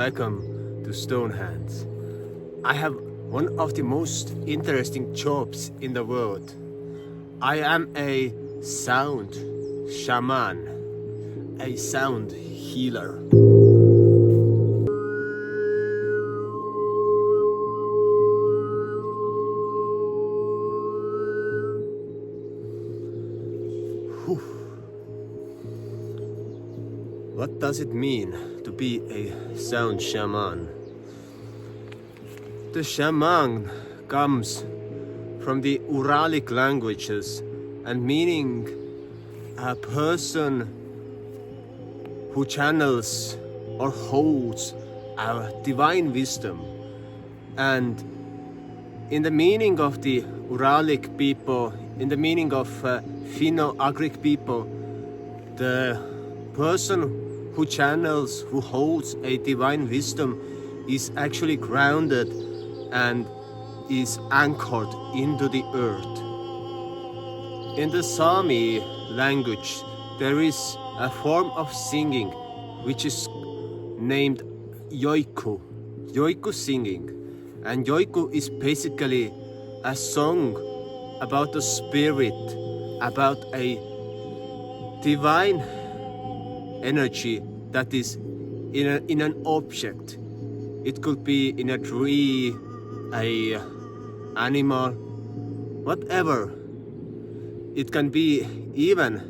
welcome to Stone Hands. I have one of the most interesting jobs in the world. I am a sound shaman, a sound healer. What does it mean to be a sound shaman? The shaman comes from the Uralic languages and meaning a person who channels or holds a divine wisdom. And in the meaning of the Uralic people, in the meaning of Finno-Ugric people, the person who channels, who holds a divine wisdom is actually grounded and is anchored into the earth. In the Sami language, there is a form of singing which is named yoiku singing. And yoiku is basically a song about the spirit, about a divine energy that is in an object. It could be in a tree, a animal, whatever. It can be even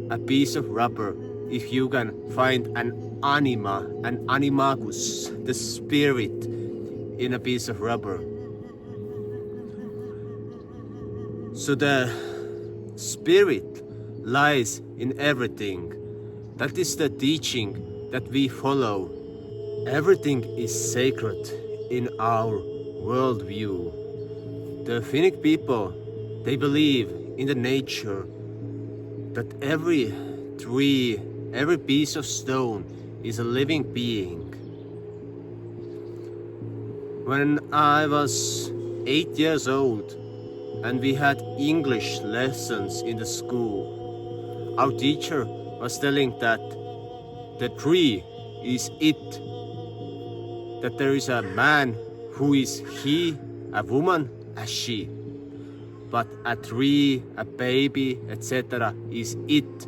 a piece of rubber if you can find an anima, an animagus, the spirit in a piece of rubber. So the spirit lies in everything. That is the teaching that we follow. Everything is sacred in our worldview. The Finnic people, they believe in the nature that every tree, every piece of stone is a living being. When I was 8 years old and we had English lessons in the school, our teacher was telling that the tree is it, that there is a man who is he, a woman a she, but a tree, a baby, etc. is it.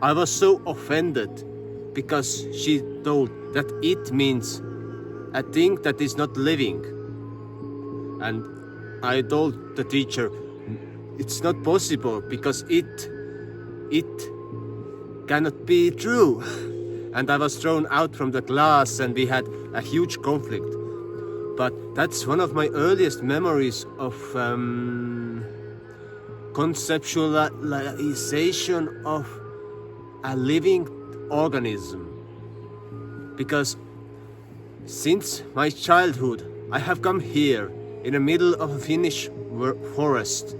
I was so offended because she told that it means a thing that is not living. And I told the teacher it's not possible because it cannot be true. And I was thrown out from the class and we had a huge conflict. But that's one of my earliest memories of conceptualization of a living organism. Because since my childhood I have come here in the middle of a Finnish forest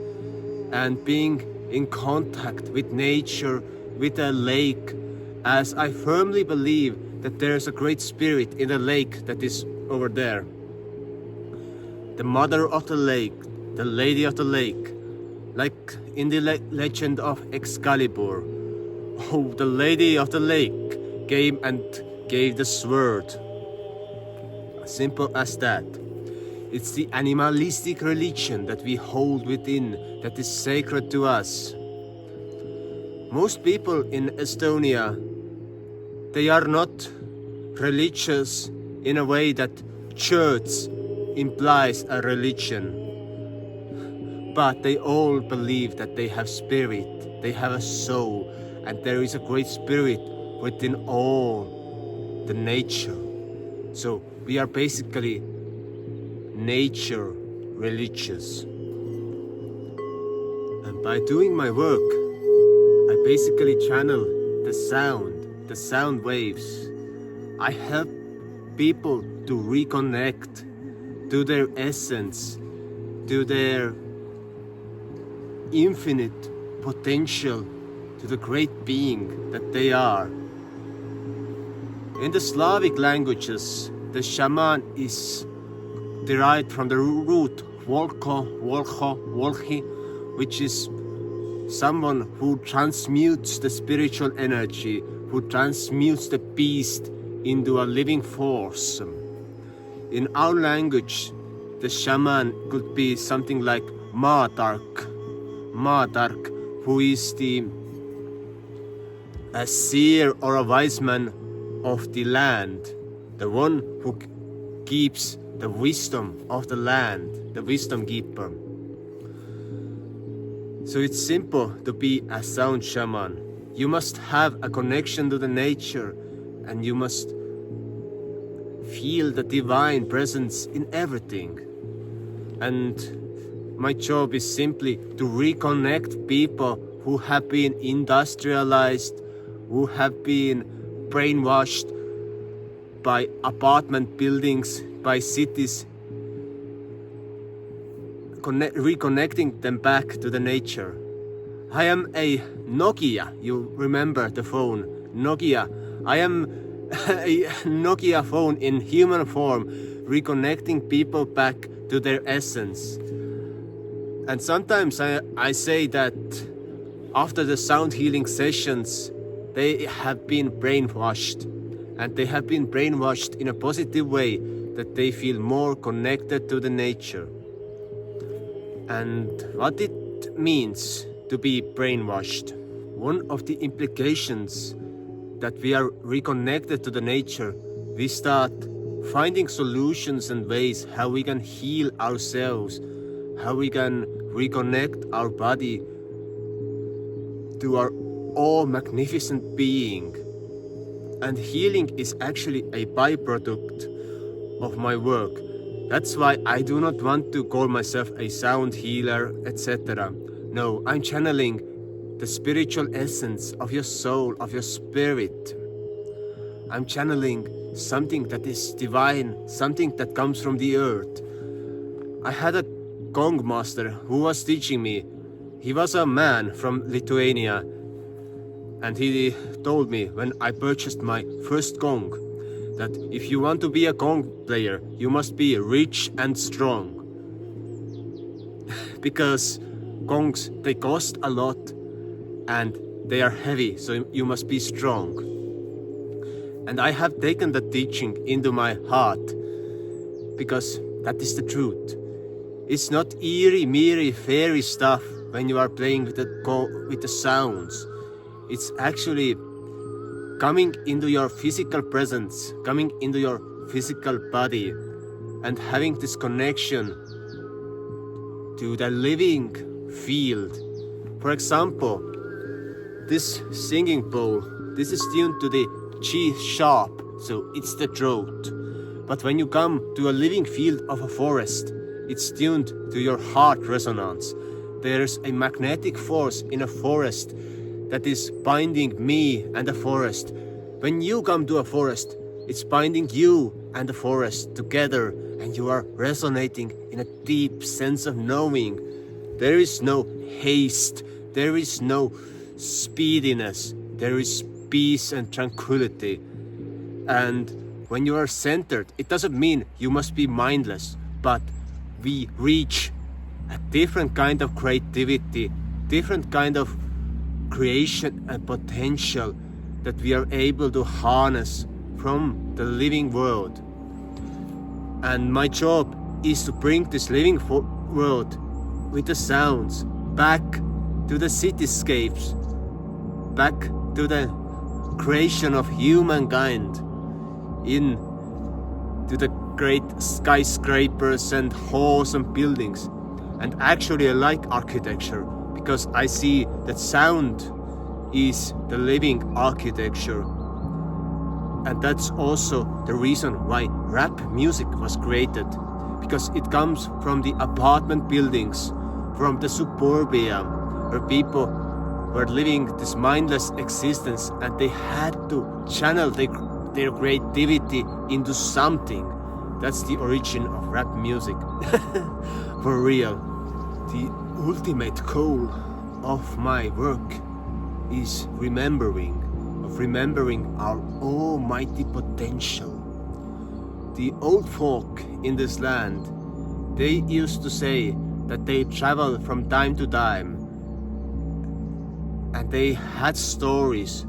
and being in contact with nature, with a lake, as I firmly believe that there is a great spirit in the lake that is over there. The mother of the lake, the lady of the lake, like in the legend of Excalibur. Oh, the lady of the lake came and gave the sword. Simple as that. It's the animalistic religion that we hold within that is sacred to us. Most people in Estonia, they are not religious in a way that church implies a religion. But they all believe that they have spirit, they have a soul, and there is a great spirit within all the nature. So we are basically nature religious. And by doing my work, I basically channel the sound waves. I help people to reconnect to their essence, to their infinite potential, to the great being that they are. In the Slavic languages, the shaman is derived from the root volko, volchi, which is someone who transmutes the spiritual energy, who transmutes the beast into a living force. In our language, the shaman could be something like Maatark, who is a seer or a wise man of the land, the one who keeps the wisdom of the land, the wisdom keeper. So it's simple to be a sound shaman. You must have a connection to the nature, and you must feel the divine presence in everything. And my job is simply to reconnect people who have been industrialized, who have been brainwashed by apartment buildings, by cities, reconnecting them back to the nature. I am a Nokia, you remember the phone, Nokia. I am a Nokia phone in human form, reconnecting people back to their essence. And sometimes I say that after the sound healing sessions, they have been brainwashed. And they have been brainwashed in a positive way, that they feel more connected to the nature. And what it means to be brainwashed. One of the implications that we are reconnected to the nature, we start finding solutions and ways how we can heal ourselves, how we can reconnect our body to our all-magnificent being. And healing is actually a byproduct of my work. That's why I do not want to call myself a sound healer, etc. No, I'm channeling the spiritual essence of your soul, of your spirit. I'm channeling something that is divine, something that comes from the earth. I had a gong master who was teaching me. He was a man from Lithuania, and he told me when I purchased my first gong that if you want to be a gong player, you must be rich and strong. Because gongs, they cost a lot and they are heavy, so you must be strong. And I have taken the teaching into my heart, because that is the truth. It's not eerie, meary, fairy stuff when you are playing with the sounds. It's actually coming into your physical presence, coming into your physical body, and having this connection to the living field. For example, this singing bowl, this is tuned to the G sharp, so it's the throat. But when you come to a living field of a forest, it's tuned to your heart resonance. There's a magnetic force in a forest that is binding me and the forest. When you come to a forest, it's binding you and the forest together, and you are resonating in a deep sense of knowing. There is no haste, there is no speediness, there is peace and tranquility. And when you are centered, it doesn't mean you must be mindless, but we reach a different kind of creativity, different kind of creation and potential that we are able to harness from the living world. And my job is to bring this living world with the sounds back to the cityscapes, back to the creation of humankind, into the great skyscrapers and halls and buildings. And actually I like architecture, because I see that sound is the living architecture. And that's also the reason why rap music was created, because it comes from the apartment buildings, from the suburbia, where people were living this mindless existence, and they had to channel their creativity into something. That's the origin of rap music. For real. The ultimate goal of my work is remembering our almighty potential. The old folk in this land, they used to say that they travel from time to time, and they had stories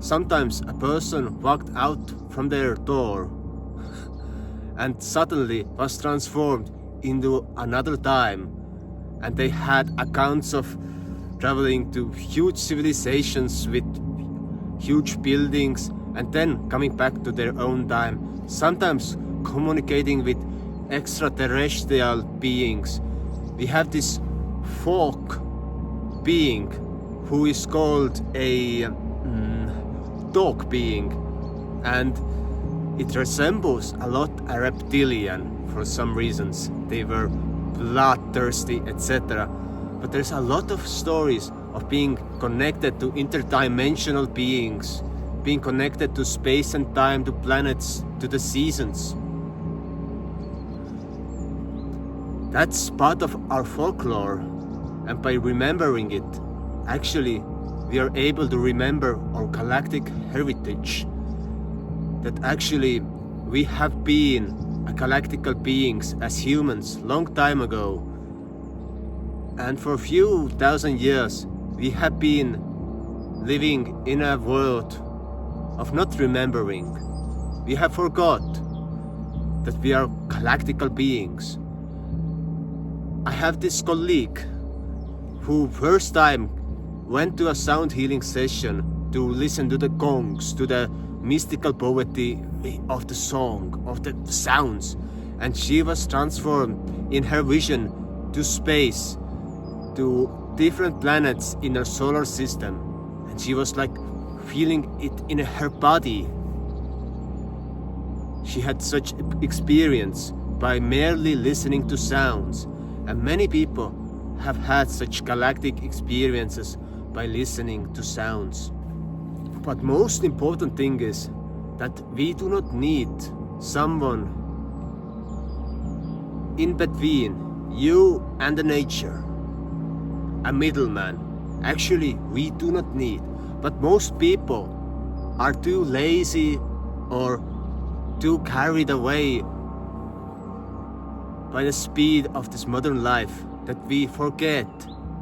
Sometimes a person walked out from their door and suddenly was transformed into another time, and they had accounts of traveling to huge civilizations with huge buildings and then coming back to their own time, sometimes communicating with extraterrestrial beings. We have this folk being who is called a dog being, and it resembles a lot a reptilian for some reasons. They were bloodthirsty, etc. But there's a lot of stories of being connected to interdimensional beings, being connected to space and time, to planets, to the seasons. That's part of our folklore, and by remembering it, actually we are able to remember our galactic heritage. That actually we have been a galactical beings as humans long time ago, and for a few thousand years we have been living in a world of not remembering. We have forgot that we are galactical beings. I have this colleague who first time went to a sound healing session to listen to the gongs, to the mystical poetry of the song, of the sounds, and she was transformed in her vision to space, to different planets in our solar system, and she was like feeling it in her body. She had such experience by merely listening to sounds, and many people have had such galactic experiences by listening to sounds. But most important thing is that we do not need someone in between you and the nature, a middleman. Actually, we do not need. But most people are too lazy or too carried away by the speed of this modern life that we forget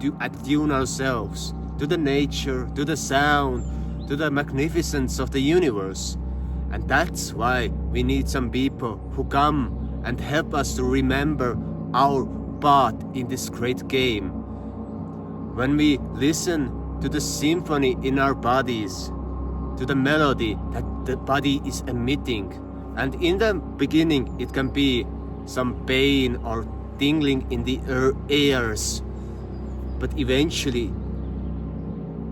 to attune ourselves to the nature, to the sound, to the magnificence of the universe. And that's why we need some people who come and help us to remember our part in this great game. When we listen to the symphony in our bodies, to the melody that the body is emitting, and in the beginning it can be some pain or tingling in the ears, but eventually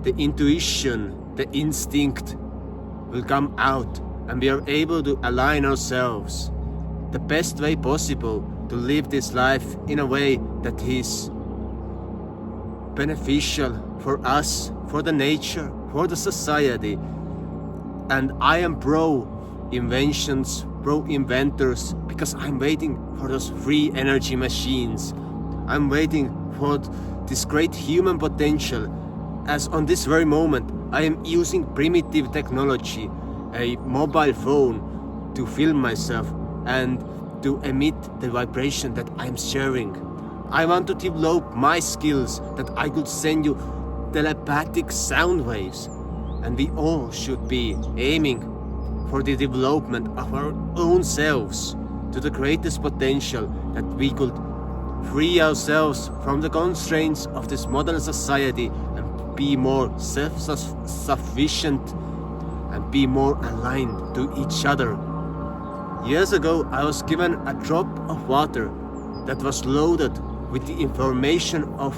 the intuition, the instinct will come out, and we are able to align ourselves the best way possible to live this life in a way that is beneficial for us, for the nature, for the society. And I am pro inventions, pro inventors, because I'm waiting for those free energy machines. I'm waiting for this great human potential, as on this very moment I am using primitive technology, a mobile phone, to film myself and to emit the vibration that I'm sharing. I want to develop my skills that I could send you telepathic sound waves, and we all should be aiming for the development of our own selves to the greatest potential, that we could free ourselves from the constraints of this modern society and be more self-sufficient and be more aligned to each other. Years ago, I was given a drop of water that was loaded with the information of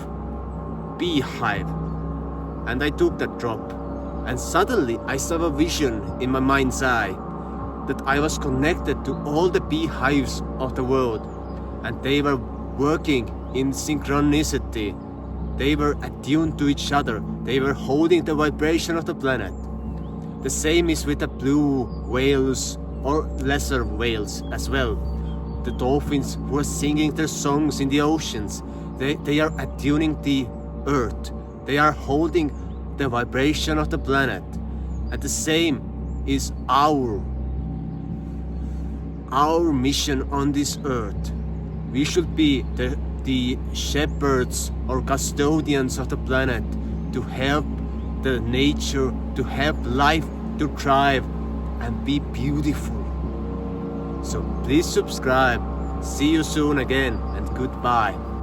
beehive, and I took that drop, and suddenly I saw a vision in my mind's eye that I was connected to all the beehives of the world, and they were working in synchronicity. They were attuned to each other. They were holding the vibration of the planet. The same is with the blue whales or lesser whales as well. The dolphins who are singing their songs in the oceans, they are attuning the earth. They are holding the vibration of the planet. And the same is our mission on this earth. We should be the shepherds or custodians of the planet to help the nature, to help life to thrive and be beautiful. So please subscribe. See you soon again, and goodbye.